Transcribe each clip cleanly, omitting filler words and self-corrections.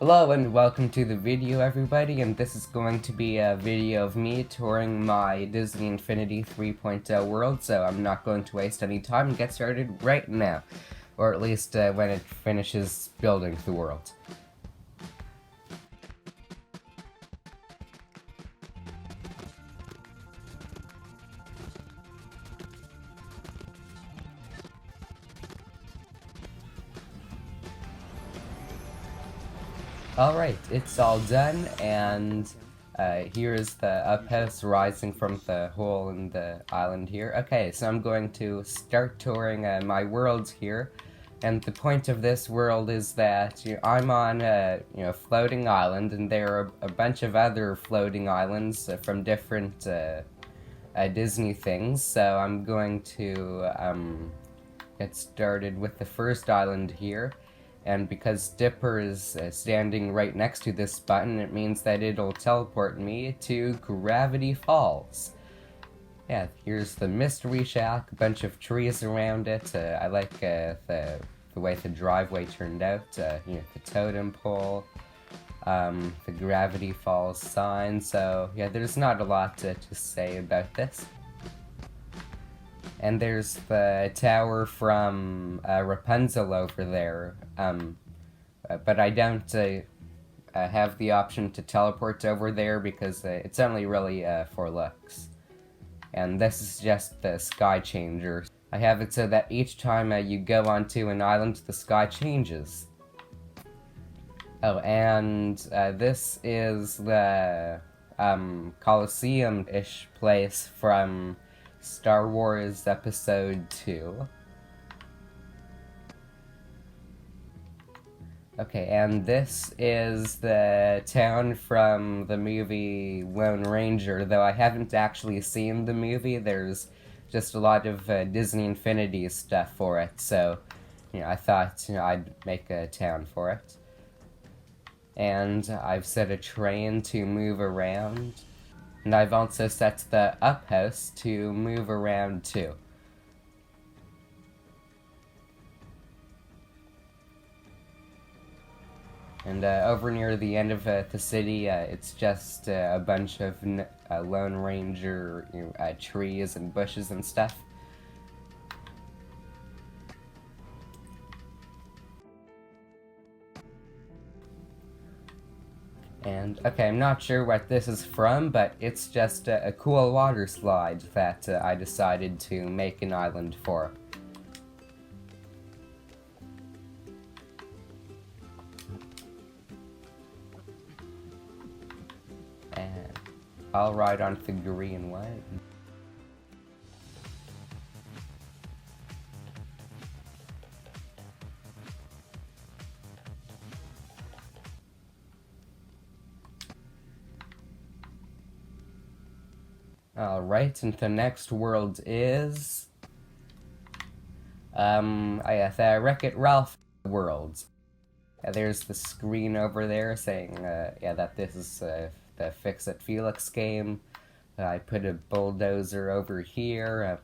Hello and welcome to the video, everybody, and this is going to be a video of me touring my Disney Infinity 3.0 world, so I'm not going to waste any time and get started right now, or at least when it finishes building the world. Alright, it's all done, and here's the up-house rising from the hole in the island here. Okay, so I'm going to start touring my world here, and the point of this world is that I'm on a floating island, and there are a bunch of other floating islands from different Disney things, so I'm going to get started with the first island here. And because Dipper is standing right next to this button, it means that it'll teleport me to Gravity Falls. Yeah, here's the Mystery Shack, a bunch of trees around it. I like the way the driveway turned out. The totem pole, the Gravity Falls sign. So yeah, there's not a lot to say about this. And there's the tower from Rapunzel over there, but I don't have the option to teleport over there because it's only really for looks. And this is just the sky changer. I have it so that each time you go onto an island, the sky changes. Oh, and this is the Colosseum-ish place from Star Wars Episode 2. Okay, and this is the town from the movie Lone Ranger, though I haven't actually seen the movie. There's just a lot of Disney Infinity stuff for it, so I thought I'd make a town for it. And I've set a train to move around. And I've also set the up house to move around too. And over near the end of the city, it's just a bunch of Lone Ranger trees and bushes and stuff. And, okay, I'm not sure what this is from, but it's just a cool water slide that I decided to make an island for. And I'll ride on the green one. Alright, and the next world is the Wreck-It Ralph world. There's the screen over there saying that this is the Fix-It Felix game. I put a bulldozer over here.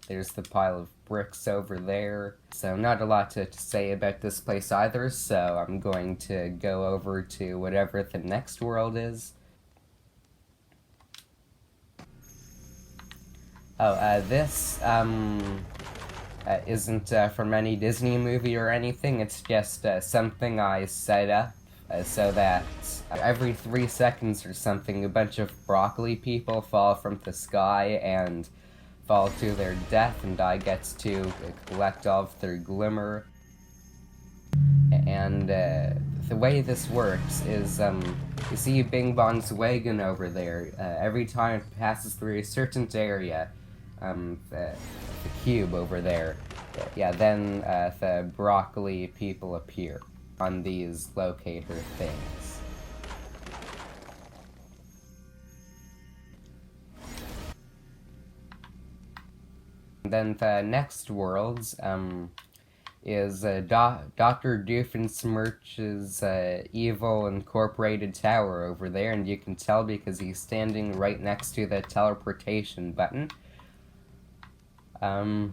There's the pile of bricks over there. So not a lot to say about this place either, so I'm going to go over to whatever the next world is. Oh, this isn't from any Disney movie or anything. It's just something I set up so that every 3 seconds or something, a bunch of broccoli people fall from the sky and fall to their death, and I get to collect all of their glimmer. And the way this works is, you see Bing Bong's wagon over there. Every time it passes through a certain area, the cube over there, then the broccoli people appear on these locator things. And then the next worlds is Dr. Doofenshmirtz's evil incorporated tower over there, and you can tell because he's standing right next to the teleportation button.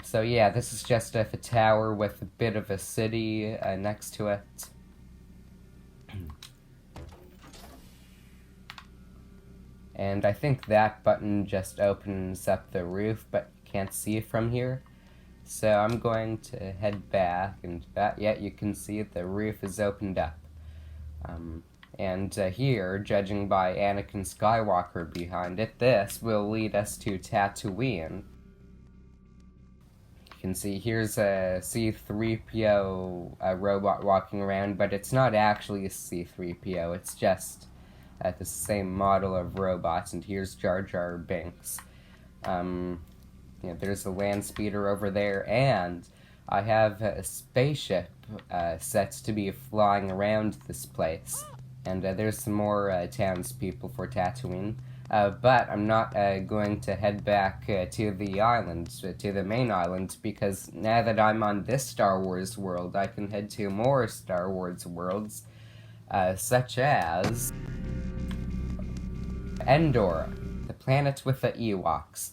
So yeah, this is just a tower with a bit of a city next to it. And I think that button just opens up the roof, but you can't see it from here. So I'm going to head back, and yeah, you can see the roof is opened up. And here, judging by Anakin Skywalker behind it, this will lead us to Tatooine. You can see here's a C-3PO robot walking around, but it's not actually a C-3PO, it's just the same model of robots. And here's Jar Jar Binks. There's a land speeder over there, and I have a spaceship set to be flying around this place. And there's some more townspeople for Tatooine. But I'm not going to head back to the island, to the main island, because now that I'm on this Star Wars world, I can head to more Star Wars worlds, such as Endor, the planet with the Ewoks.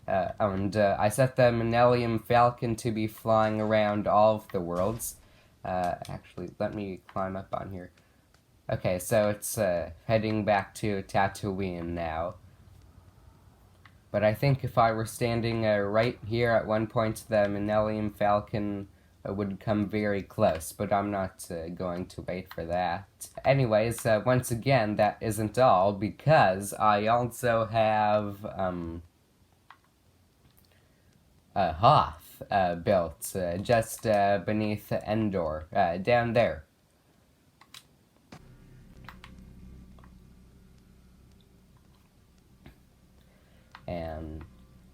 And I set the Millennium Falcon to be flying around all of the worlds. Actually, let me climb up on here. Okay, so it's heading back to Tatooine now. But I think if I were standing right here at one point, the Millennium Falcon would come very close, but I'm not going to wait for that. Anyways, once again, that isn't all, because I also have a Hoth built just beneath Endor, down there. And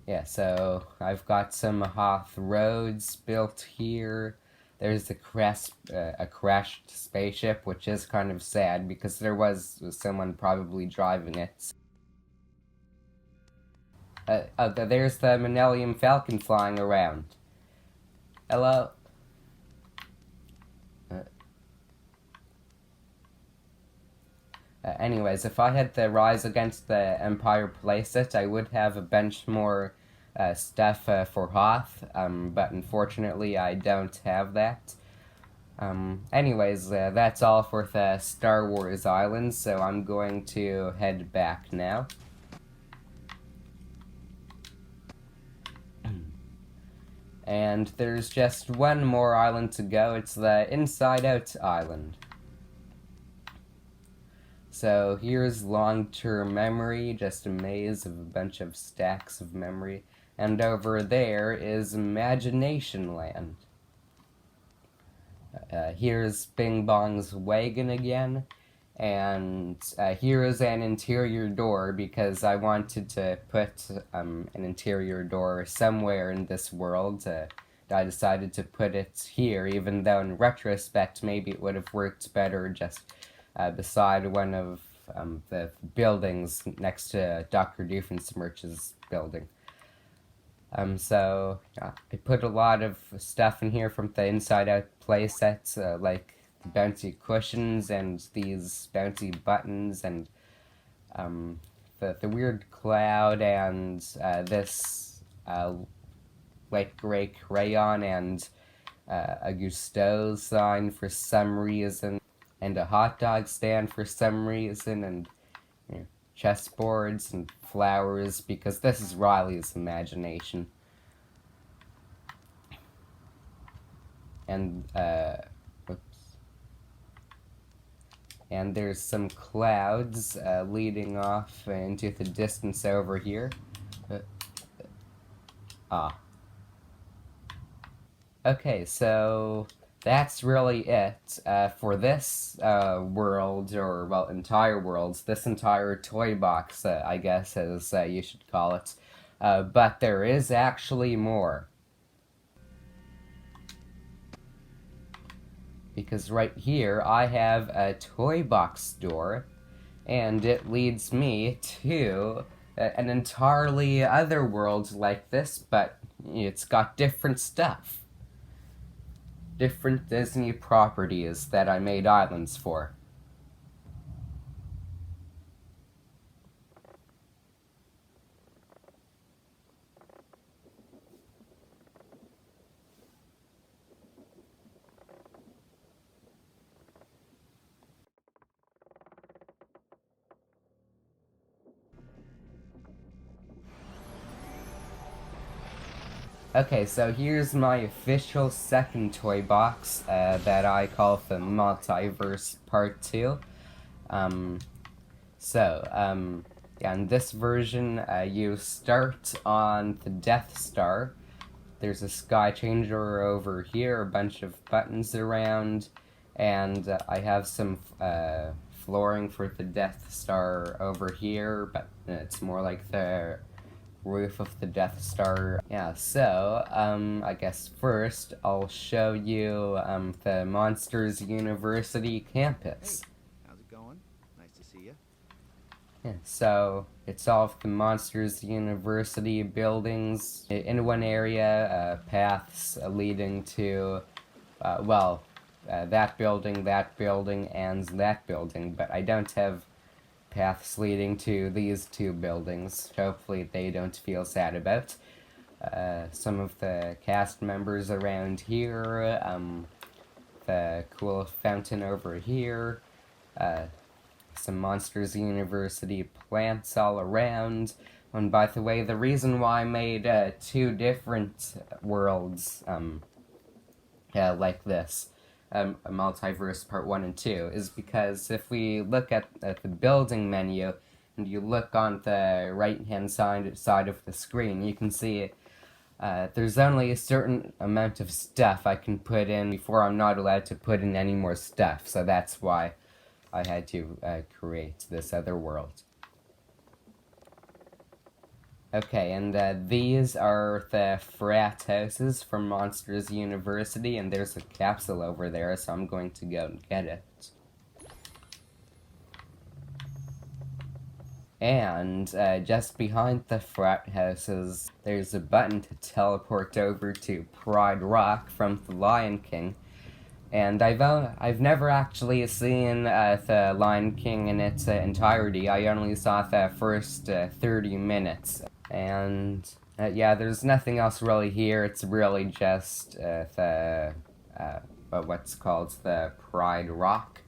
yeah, so I've got some Hoth roads built here. There's a crashed spaceship, which is kind of sad because there was someone probably driving it. There's the Millennium Falcon flying around. Hello? Anyways, if I had the Rise Against the Empire playset, I would have a bunch more stuff for Hoth, but unfortunately I don't have that. Anyways, that's all for the Star Wars Islands, so I'm going to head back now. And there's just one more island to go. It's the Inside Out Island. So here's long-term memory, just a maze of a bunch of stacks of memory. And over there is Imagination Land. Here's Bing Bong's wagon again. And here is an interior door, because I wanted to put an interior door somewhere in this world. I decided to put it here, even though in retrospect maybe it would have worked better just beside one of the buildings next to Dr. Doofenshmirtz's building. So I put a lot of stuff in here from the Inside Out playsets, like the bouncy cushions and these bouncy buttons and the weird cloud and this light gray crayon and a Gusteau sign for some reason, and a hot dog stand for some reason, and chessboards and flowers, because this is Riley's imagination. And whoops. And there's some clouds leading off into the distance over here. Okay, so that's really it for this world, or, well, entire worlds, this entire toy box, I guess, as you should call it. But there is actually more. Because right here, I have a toy box door, and it leads me to an entirely other world like this, but it's got different stuff. Different Disney properties that I made islands for. Okay, so here's my official second toy box that I call the Multiverse Part 2. Um, yeah, in this version, you start on the Death Star. There's a sky changer over here, a bunch of buttons around, and I have some flooring for the Death Star over here, but it's more like the roof of the Death Star. Yeah, so, I guess first I'll show you the Monsters University campus. Hey, how's it going? Nice to see you. Yeah, so it's all of the Monsters University buildings in one area, paths leading to, that building, and that building, but I don't have paths leading to these two buildings. Hopefully they don't feel sad about. Some of the cast members around here, the cool fountain over here, some Monsters University plants all around. And by the way, the reason why I made two different worlds like this, a Multiverse Part 1 and 2, is because if we look at the building menu, and you look on the right-hand side of the screen, you can see there's only a certain amount of stuff I can put in before I'm not allowed to put in any more stuff, so that's why I had to create this other world. Okay, and these are the frat houses from Monsters University, and there's a capsule over there, so I'm going to go and get it. And just behind the frat houses, there's a button to teleport over to Pride Rock from The Lion King. And I've never actually seen the Lion King in its entirety. I only saw the first 30 minutes. And yeah, there's nothing else really here. It's really just what's called the Pride Rock.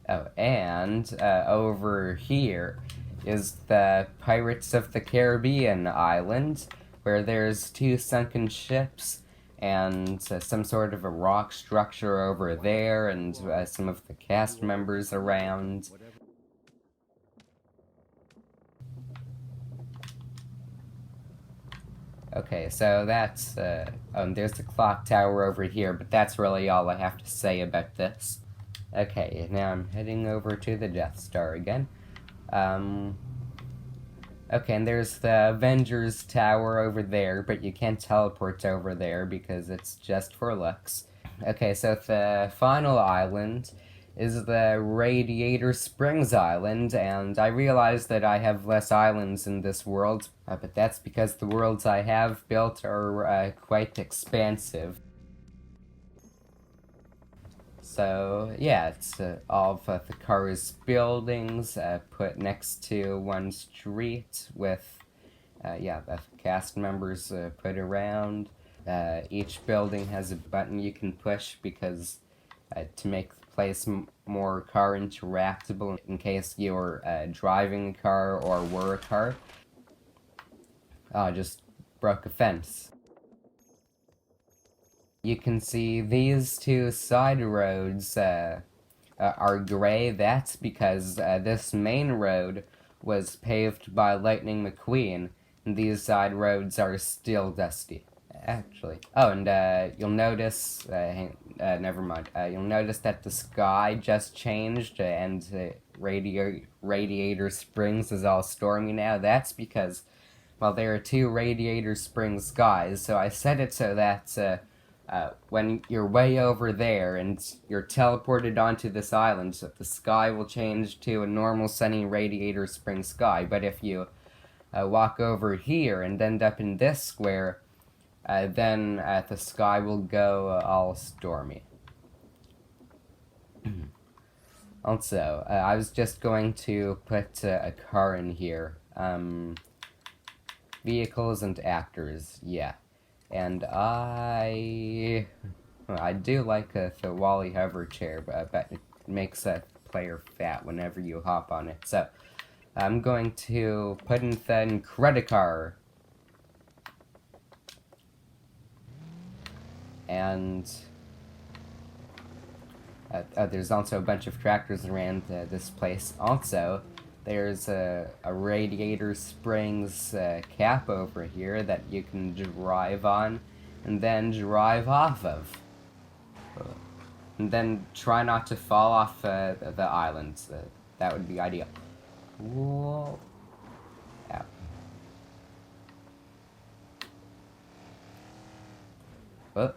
Oh, and over here is the Pirates of the Caribbean island, where there's two sunken ships and some sort of a rock structure over there, and some of the cast members around. Okay, so that's, there's the clock tower over here, but that's really all I have to say about this. Okay, now I'm heading over to the Death Star again. Okay, and there's the Avengers Tower over there, but you can't teleport over there because it's just for looks. Okay, so the final island is the Radiator Springs Island, and I realize that I have less islands in this world, but that's because the worlds I have built are quite expansive. So, yeah, it's all of the cars buildings put next to one street with, the cast members put around. Each building has a button you can push because to make the place more car interactable in case you're driving a car or were a car. Oh, I just broke a fence. You can see these two side roads are gray. That's because this main road was paved by Lightning McQueen, and these side roads are still dusty, actually. Oh, and you'll notice, never mind, you'll notice that the sky just changed, and Radiator Springs is all stormy now. That's because, well, there are two Radiator Springs skies, so I set it so that when you're way over there and you're teleported onto this island, so the sky will change to a normal sunny Radiator Spring sky. But if you walk over here and end up in this square, then the sky will go all stormy. Also, I was just going to put a car in here. Vehicles and actors, yeah. And I do like the Wally hover chair, but it makes a player fat whenever you hop on it. So, I'm going to put in the credit card. And there's also a bunch of tractors around this place. Also, there's a Radiator Springs cap over here that you can drive on and then drive off of. And then try not to fall off the island. That would be ideal. Whoa. Yeah. Oh.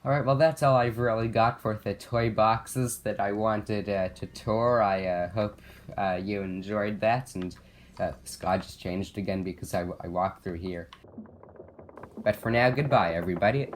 Alright, well that's all I've really got for the toy boxes that I wanted to tour. I hope you enjoyed that, and the sky just changed again because I walked through here. But for now, goodbye everybody.